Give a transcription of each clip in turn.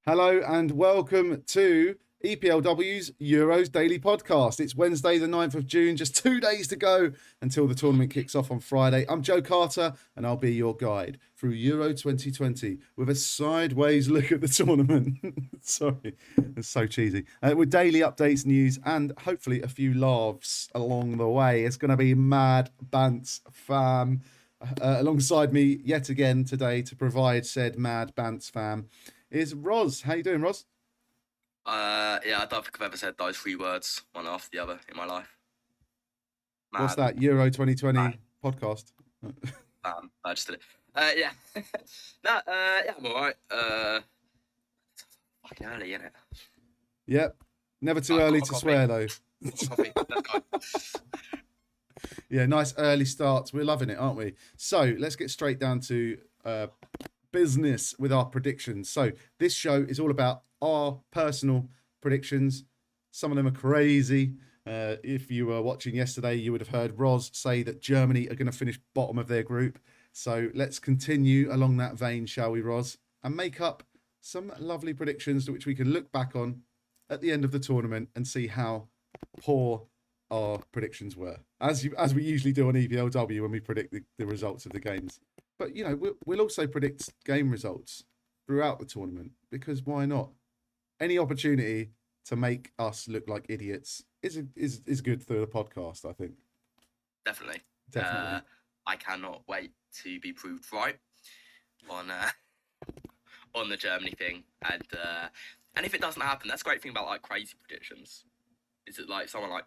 Hello and welcome to EPLW's Euros Daily Podcast. It's Wednesday, the 9th of June, just 2 days to go until the tournament kicks off on Friday. I'm Joe Carter and I'll be your guide through Euro 2020 with a sideways look at the tournament. Sorry, it's so cheesy. With daily updates, news, and hopefully a few laughs along the way. It's going to be mad bants fam. Alongside me yet again today to provide said mad bants fam is Roz. How you doing, Roz? Yeah, I don't think I've ever said those three words one after the other in my life. What's that? Euro 2020 Mad. podcast? I just did it. Yeah. Yeah, I'm alright. Fucking early, innit? Yep. Never too early to swear, though. Coffee. Let's go. Yeah, nice early starts. We're loving it, aren't we? So let's get straight down to business with our predictions. So this show is all about our personal predictions. Some of them are crazy. If you were watching yesterday, you would have heard Roz say that Germany are going to finish bottom of their group. So let's continue along that vein, shall we, Roz? And make up some lovely predictions which we can look back on at the end of the tournament and see how poor our predictions were, as we usually do on EPLW when we predict the results of the games. But, you know, we'll also predict game results throughout the tournament because why not? Any opportunity to make us look like idiots is good for the podcast, I think. Definitely. Definitely. I cannot wait to be proved right on the Germany thing. And if it doesn't happen, that's a great thing about like crazy predictions. Is it like someone like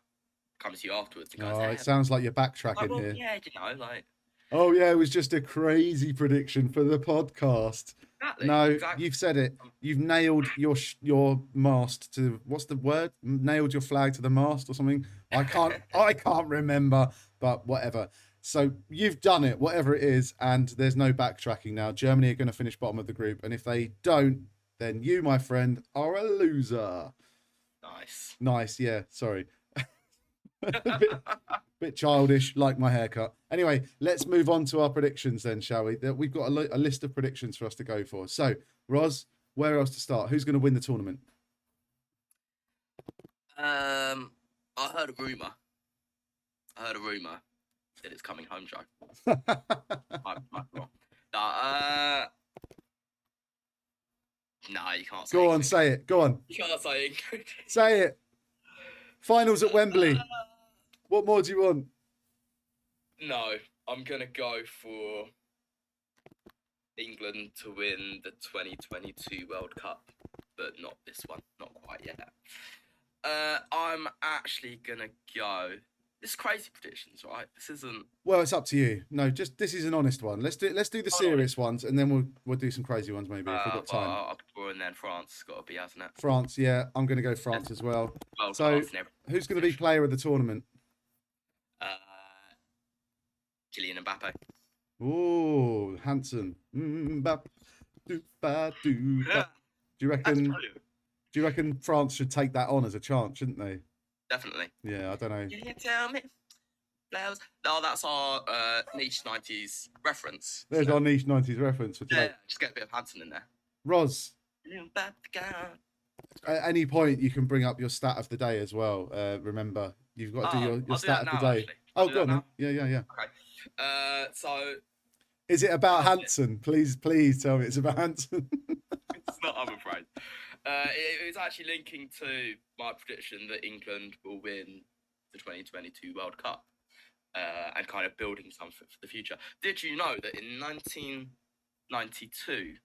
comes to you afterwards and goes, Oh, it sounds like you're backtracking like, well, here. yeah, you know, like. Oh yeah, it was just a crazy prediction for the podcast. Exactly, No, exactly. You've said it. You've nailed your mast to, what's the word? Nailed your flag to the mast or something. I can't remember, but whatever. So you've done it, whatever it is, and there's no backtracking now. Germany are going to finish bottom of the group, and if they don't, then you, my friend, are a loser. Nice. Yeah. Sorry. Bit childish, like my haircut. Anyway, let's move on to our predictions then, shall we? We've got a list of predictions for us to go for. So, Roz, where else to start? Who's going to win the tournament? I heard a rumor. That it's coming home, Joe. I'm wrong. No, you can't say Go on, say it. Go on. You can't say England. Say it. Finals at Wembley. What more do you want? No, I'm going to go for England to win the 2022 World Cup, but not this one. Not quite yet. I'm actually going to go... This is crazy predictions, right? This isn't... Well, it's up to you. No, just this is an honest one. Let's do the serious ones, and then we'll do some crazy ones maybe if we've got time. And then France has got to be, hasn't it? France, yeah. I'm going to go France as well. So, who's going to be player of the tournament? Kylian Mbappe. Oh, handsome. Mbappe. Do you reckon France should take that on as a chance, shouldn't they? Definitely. Yeah, I don't know. Can you tell me? Flowers. No, that's our niche 90s reference. There's our niche 90s reference for today. Yeah, just get a bit of Hanson in there. Roz, at any point you can bring up your stat of the day as well. Remember, you've got to do your stat of the day. Oh, go on then. Yeah. Okay. So... Is it about Hanson? Please tell me it's about Hanson. It's not, I'm afraid. It was actually linking to my prediction that England will win the 2022 World Cup and kind of building something for the future. Did you know that in 1992,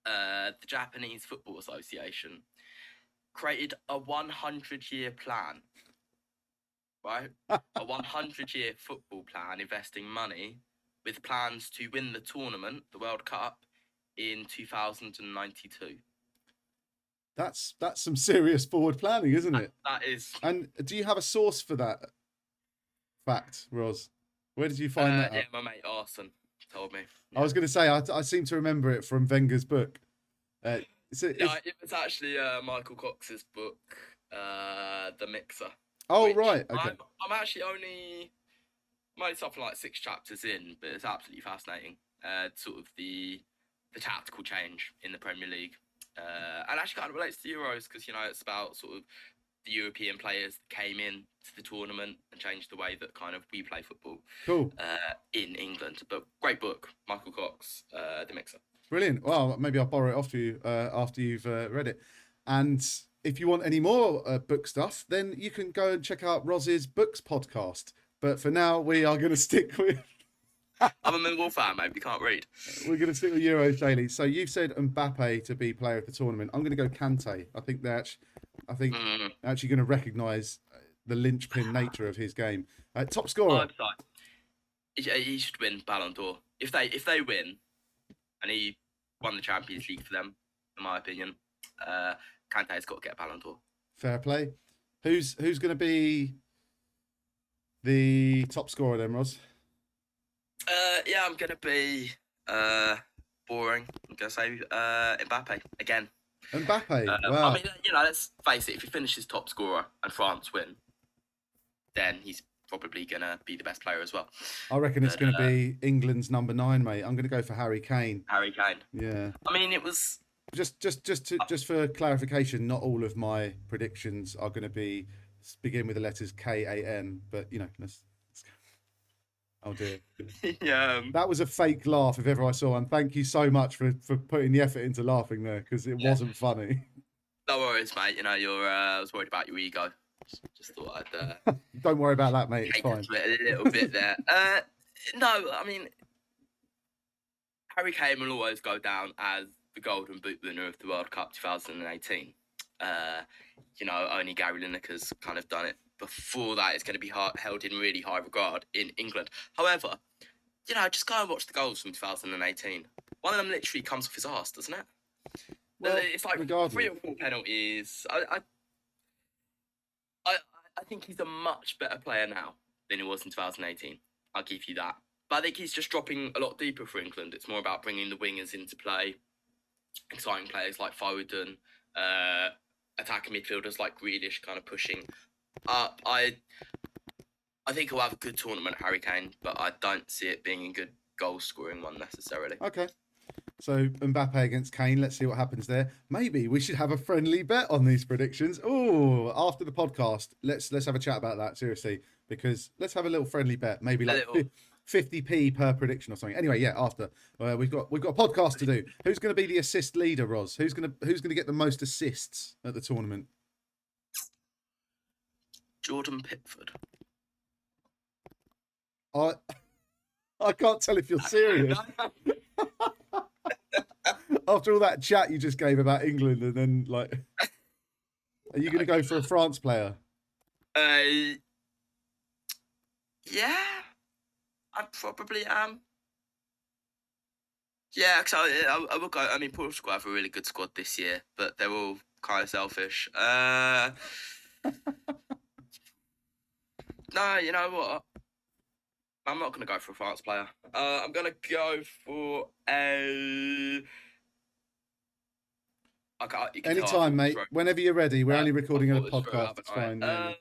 the Japanese Football Association created a 100-year plan, right? A 100-year football plan investing money with plans to win the tournament, the World Cup, in 2092. That's some serious forward planning, isn't it? That is. And do you have a source for that fact, Roz? Where did you find that? Yeah, my mate Arson told me. Yeah. I was going to say I seem to remember it from Wenger's book. It was actually Michael Cox's book, The Mixer. Oh right, okay. I'm actually only something like 6 chapters in, but it's absolutely fascinating. Sort of the tactical change in the Premier League And actually kind of relates to Euros because, it's about sort of the European players that came in to the tournament and changed the way that kind of we play football Cool. in England. But great book, Michael Cox, The Mixer. Brilliant. Well, maybe I'll borrow it off you after you've read it. And if you want any more book stuff, then you can go and check out Roz's Books podcast. But for now, we are going to stick with... I'm a Millwall fan, mate. We can't read. We're going to stick with Euros daily. So you've said Mbappe to be player of the tournament. I'm going to go Kante. I think they're actually going to recognise the linchpin nature of his game. Top scorer. He should win Ballon d'Or. If they win, and he won the Champions League for them, in my opinion, Kante's got to get a Ballon d'Or. Fair play. Who's going to be the top scorer then, Roz? Yeah, I'm gonna be boring. I'm gonna say Mbappe again. Mbappe. Wow. I mean, let's face it. If he finishes top scorer and France win, then he's probably gonna be the best player as well. I reckon it's going to be England's number 9, mate. I'm going to go for Harry Kane. Harry Kane. Yeah. I mean, it was just for clarification. Not all of my predictions are going to begin with the letters KAN, but let's oh dear. Yeah. That was a fake laugh if ever I saw one. Thank you so much for putting the effort into laughing there because it wasn't funny. No worries, mate. I was worried about your ego. Just thought I'd. Don't worry about that, mate. It's fine. A little bit there. No, I mean, Harry Kane will always go down as the Golden Boot winner of the World Cup 2018. Only Gary Lineker's kind of done it. Before that, it's going to be held in really high regard in England. However, just go and watch the goals from 2018. One of them literally comes off his arse, doesn't it? Well, it's like regardless. 3 or 4 penalties. I think he's a much better player now than he was in 2018. I'll give you that. But I think he's just dropping a lot deeper for England. It's more about bringing the wingers into play, exciting players like Foden, attacking midfielders like Grealish kind of pushing up. I think he'll have a good tournament, Harry Kane, but I don't see it being a good goal-scoring one necessarily. Okay. So Mbappe against Kane. Let's see what happens there. Maybe we should have a friendly bet on these predictions. Oh, after the podcast, let's have a chat about that seriously because let's have a little friendly bet. Maybe like 50p per prediction or something. Anyway, yeah. After we've got a podcast to do. Who's going to be the assist leader, Roz? Who's going to get the most assists at the tournament? Jordan Pickford. I can't tell if you're serious. After all that chat you just gave about England, and then are you going to go for a France player? Yeah, I probably am. Yeah, because I will go. I mean, Portugal have a really good squad this year, but they're all kind of selfish. No, you know what? I'm not going to go for a France player. I'm going to go for a... Anytime, mate. Whenever you're ready. We're only recording a podcast. It's fine. Let's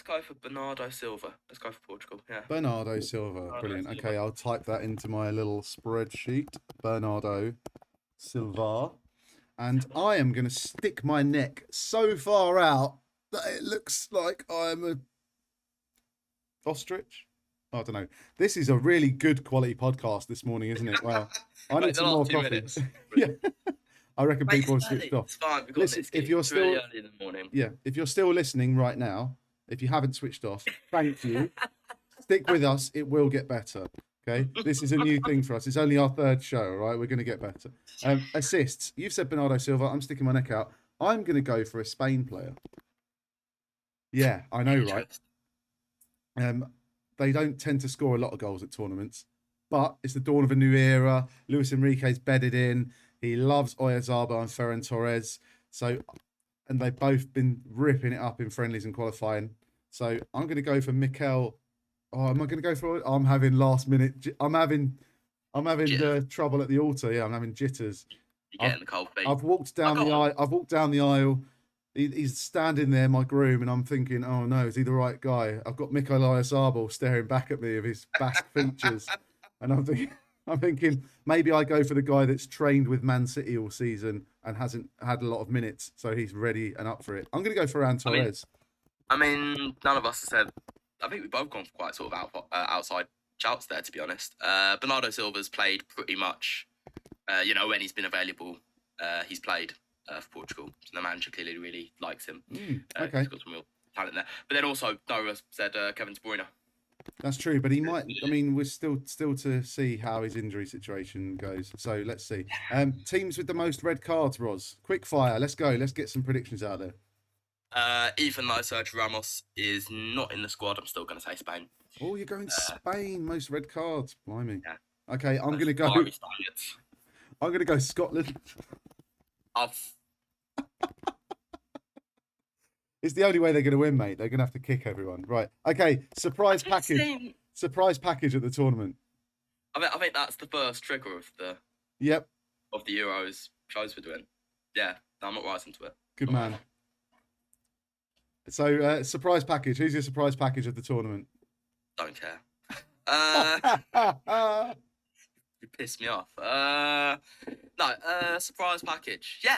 go for Bernardo Silva. Let's go for Portugal. Yeah. Bernardo Silva. Brilliant. Okay, I'll type that into my little spreadsheet. Bernardo Silva. And I am going to stick my neck so far out that it looks like I'm a ostrich. I don't know. This is a really good quality podcast this morning, isn't it? Wow. I need some more coffee. Yeah. I reckon people have switched off. It's fine. Listen, if you're still really early in the morning. Yeah, if you're still listening right now, if you haven't switched off, thank you. Stick with us. It will get better. Okay, this is a new thing for us. It's only our 3rd show. All right, we're going to get better. Assists. You've said Bernardo Silva. I'm sticking my neck out. I'm going to go for a Spain player. Yeah, I know, right? They don't tend to score a lot of goals at tournaments, but it's the dawn of a new era. Luis Enrique's bedded in. He loves Oyarzabal and Ferran Torres. And they've both been ripping it up in friendlies and qualifying. So I'm going to go for Mikel. Oh, am I going to go for? I'm having last minute. I'm having trouble at the altar. Yeah, I'm having jitters. You're getting the cold feet. I've walked down the aisle. He's standing there, my groom, and I'm thinking, oh no, is he the right guy? I've got Mikel Oyarzabal staring back at me of his Basque features, and I'm thinking, I'm thinking maybe I go for the guy that's trained with Man City all season and hasn't had a lot of minutes, so he's ready and up for it. I'm going to go for Ferran I mean, Torres. none of us have said. I think we've both gone for quite sort of outside shouts there, to be honest. Bernardo Silva's played pretty much, when he's been available, he's played for Portugal. So the manager clearly really likes him. Okay. He's got some real talent there. But then also, Noah said Kevin De Bruyne. That's true, but he might. I mean, we're still to see how his injury situation goes. So let's see. Teams with the most red cards, Roz. Quick fire. Let's go. Let's get some predictions out there. Even though Sergio Ramos is not in the squad, I'm still going to say Spain. Oh, you're going Spain. Most red cards. Blimey. Yeah. Okay, I'm going to go. I'm going to go Scotland. It's the only way they're going to win, mate. They're going to have to kick everyone. Right. Okay. Surprise package. Surprise package at the tournament. I think that's the first trigger of the Euros shows we're doing. Yeah, I'm not rising to it. Good man. So, surprise package. Who's your surprise package of the tournament? Don't care. You pissed me off. Surprise package. Yeah,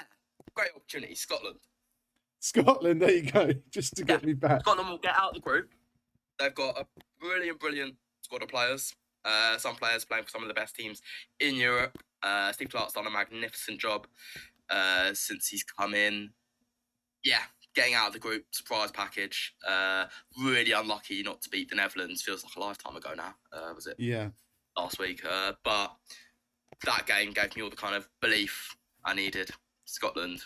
great opportunity. Scotland, there you go. Just to get me back. Scotland will get out of the group. They've got a brilliant squad of players. Some players playing for some of the best teams in Europe. Steve Clark's done a magnificent job since he's come in. Yeah, getting out of the group, surprise package. Really unlucky not to beat the Netherlands. Feels like a lifetime ago now. Was it? Yeah. Last week. But that game gave me all the kind of belief I needed. Scotland.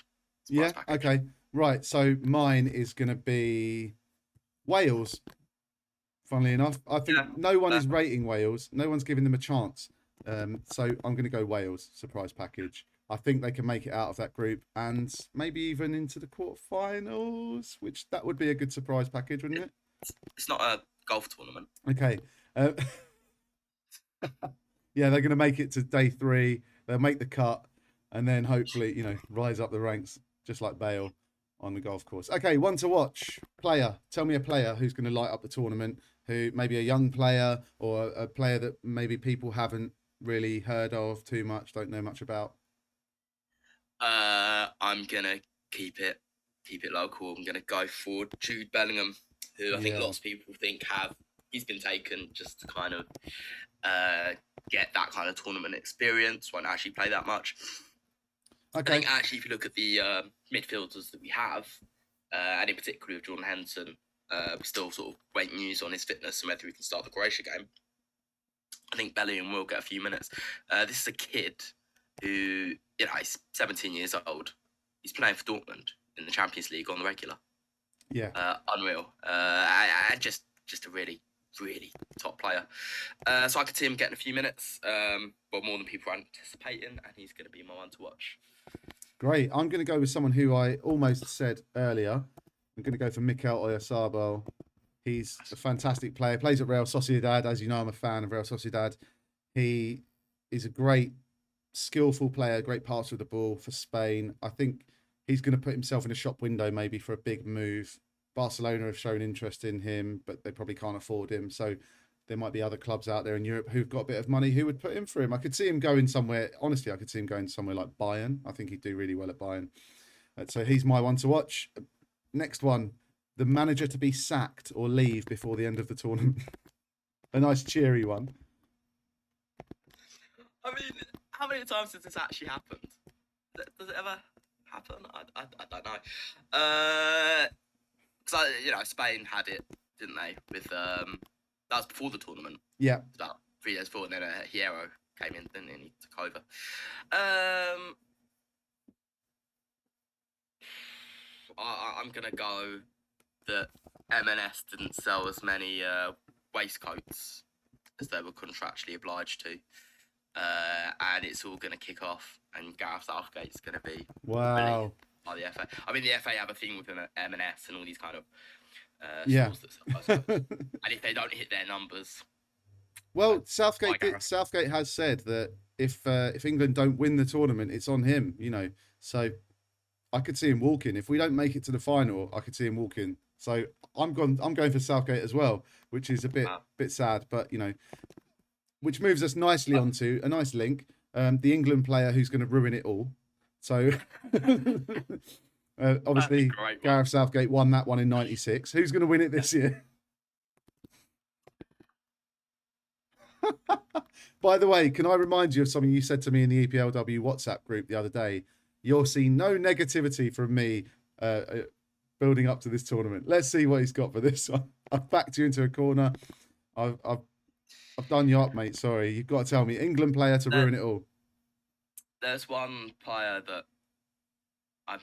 Yeah, package. Okay. Right, so mine is going to be Wales. Funnily enough, I think no one is rating Wales. No one's giving them a chance. So I'm going to go Wales, surprise package. I think they can make it out of that group and maybe even into the quarterfinals, which that would be a good surprise package, wouldn't it? It's not a golf tournament. Okay. Yeah, they're going to make it to day 3. They'll make the cut and then hopefully, rise up the ranks just like Bale on the golf course. Okay, one to watch. Player. Tell me a player who's going to light up the tournament, who maybe a young player or a player that maybe people haven't really heard of too much, don't know much about. I'm going to keep it local. I'm going to go for Jude Bellingham, who I think lots of people think he's been taken just to kind of get that kind of tournament experience, won't actually play that much. Okay. I think actually if you look at the midfielders that we have, and in particular with Jordan Henderson, we're still sort of waiting news on his fitness and whether he can start the Croatia game. I think Bellingham will get a few minutes. This is a kid who, he's 17 years old. He's playing for Dortmund in the Champions League on the regular. Yeah. Unreal. And just a really, really top player. So I could see him getting a few minutes, but more than people are anticipating, and he's going to be my one to watch. Great. I'm going to go with someone who I almost said earlier. I'm going to go for Mikel Oyarzabal. He's a fantastic player. Plays at Real Sociedad. As you know, I'm a fan of Real Sociedad. He is a great, skillful player, great passer of the ball for Spain. I think he's going to put himself in a shop window maybe for a big move. Barcelona have shown interest in him, but they probably can't afford him. So there might be other clubs out there in Europe who've got a bit of money who would put in for him. I could see him going somewhere. Honestly, I could see him going somewhere like Bayern. I think he'd do really well at Bayern. So he's my one to watch. Next one, the manager to be sacked or leave before the end of the tournament. A nice cheery one. I mean, how many times has this actually happened? Does it ever happen? I don't know. Because Spain had it, didn't they? With that was before the tournament. Yeah. About 3 days before, and then Hierro came in, and he took over. I'm gonna go that M&S didn't sell as many waistcoats as they were contractually obliged to, and it's all gonna kick off, and Gareth Southgate's gonna be wow. By the FA. I mean, the FA have a thing with M&S and all these kind of stores that sell waistcoats. And if they don't hit their numbers. Well, Southgate has said that if England don't win the tournament, it's on him, So I could see him walking. If we don't make it to the final, I could see him walking. So I'm going for Southgate as well, which is a bit sad, but which moves us nicely onto a nice link. The England player who's going to ruin it all. So, obviously, great one. Gareth Southgate won that one in '96. Who's going to win it this year? By the way, can I remind you of something you said to me in the EPLW WhatsApp group the other day? You'll see no negativity from me building up to this tournament. Let's see what he's got for this one. I've backed you into a corner. I've done you up, mate. Sorry, you've got to tell me England player to ruin it all. There's one player that I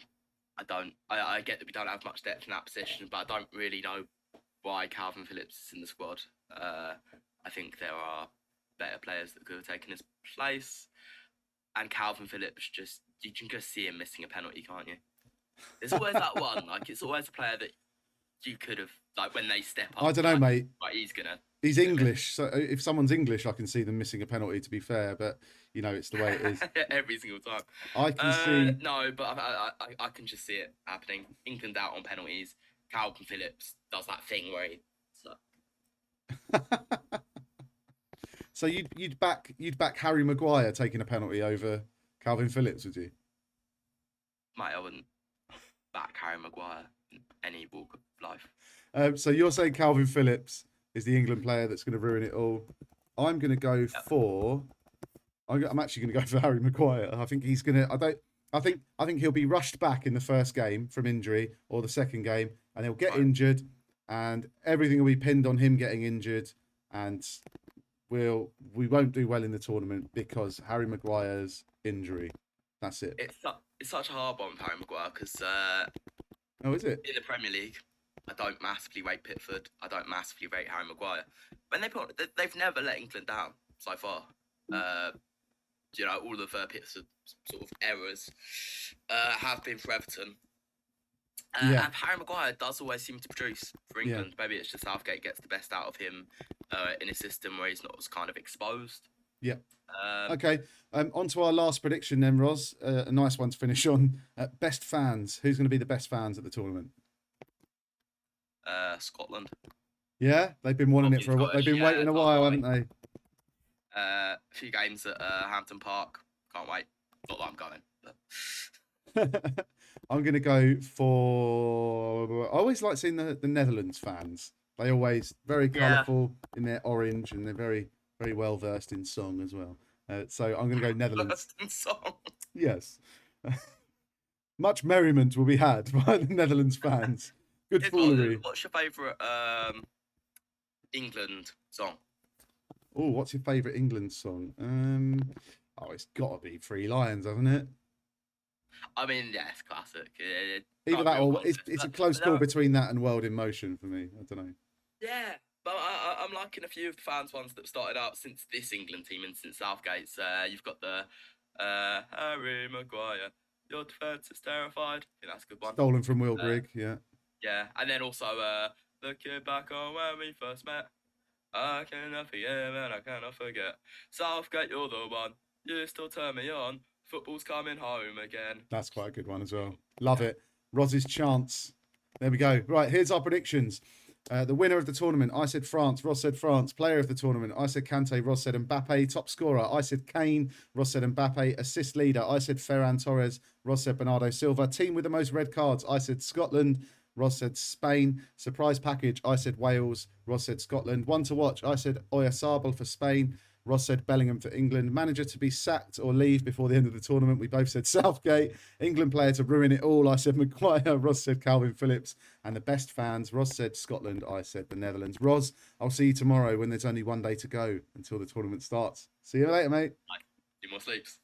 get that we don't have much depth in that position, but I don't really know why Calvin Phillips is in the squad. I think there are better players that could have taken his place, and Calvin Phillips you can just see him missing a penalty, can't you? There's always that one. Like, it's always a player that you could have, like, when they step up. I don't know, mate. Like, He's English, so if someone's English, I can see them missing a penalty. To be fair, but you know, it's the way it is. Every single time. I can see. No, but I can just see it happening. England out on penalties. Calvin Phillips does that thing where he. So you'd back Harry Maguire taking a penalty over Calvin Phillips, would you? Mate, I wouldn't back Harry Maguire in any walk of life. So you're saying Calvin Phillips is the England player that's going to ruin it all. I'm going to go for. I'm actually going to go for Harry Maguire. I think he's going to. I think he'll be rushed back in the first game from injury or the second game, and he'll get injured, and everything will be pinned on him getting injured, and we won't do well in the tournament because Harry Maguire's injury. That's it. It's such a hard one for Harry Maguire because oh, is it? In the Premier League, I don't massively rate Pickford. I don't massively rate Harry Maguire. When they've never let England down so far. You know, all of Pickford's sort of errors have been for Everton. And Harry Maguire does always seem to produce for England. Yeah. Maybe it's just Southgate gets the best out of him in a system where he's not as kind of exposed. Yeah. Okay. On to our last prediction then, Roz. A nice one to finish on. Best fans. Who's going to be the best fans at the tournament? Scotland. Yeah, they've been wanting it for a while. They've been waiting a while, haven't they? A few games at Hampton Park. Can't wait. Not that I'm going. But... I'm going to go for. I always like seeing the Netherlands fans. They always very colourful in their orange, and they're very, very well versed in song as well. So I'm going to go Netherlands. Versed in song. Yes. Much merriment will be had by the Netherlands fans. Good foolery. What's your favourite England song? Oh, what's your favourite England song? It's got to be Three Lions, hasn't it? I mean, yeah, it's classic. Either that or it's a close call between that and World in Motion for me. I don't know. Yeah, but I'm liking a few of the fans ones that started out since this England team and since Southgate's. You've got the Harry Maguire. Your defence is terrified. I think that's a good one. Stolen from Will Grigg, yeah. Yeah, and then also looking back on when we first met. I cannot forgive and I cannot forget. Southgate, you're the one. You still turn me on. Football's coming home again. That's quite a good one as well. Love it. Roz's chance. There we go. Right, here's our predictions. The winner of the tournament, I said France. Roz said France. Player of the tournament, I said Kante. Roz said Mbappe. Top scorer, I said Kane. Roz said Mbappe. Assist leader, I said Ferran Torres. Roz said Bernardo Silva. Team with the most red cards, I said Scotland. Roz said Spain. Surprise package, I said Wales. Roz said Scotland. One to watch, I said Oyarzabal for Spain. Roz said Bellingham for England. Manager to be sacked or leave before the end of the tournament. We both said Southgate. England player to ruin it all. I said Maguire. Roz said Calvin Phillips. And the best fans, Roz said Scotland. I said the Netherlands. Roz, I'll see you tomorrow when there's only one day to go until the tournament starts. See you later, mate. Bye. 2 more sleeps.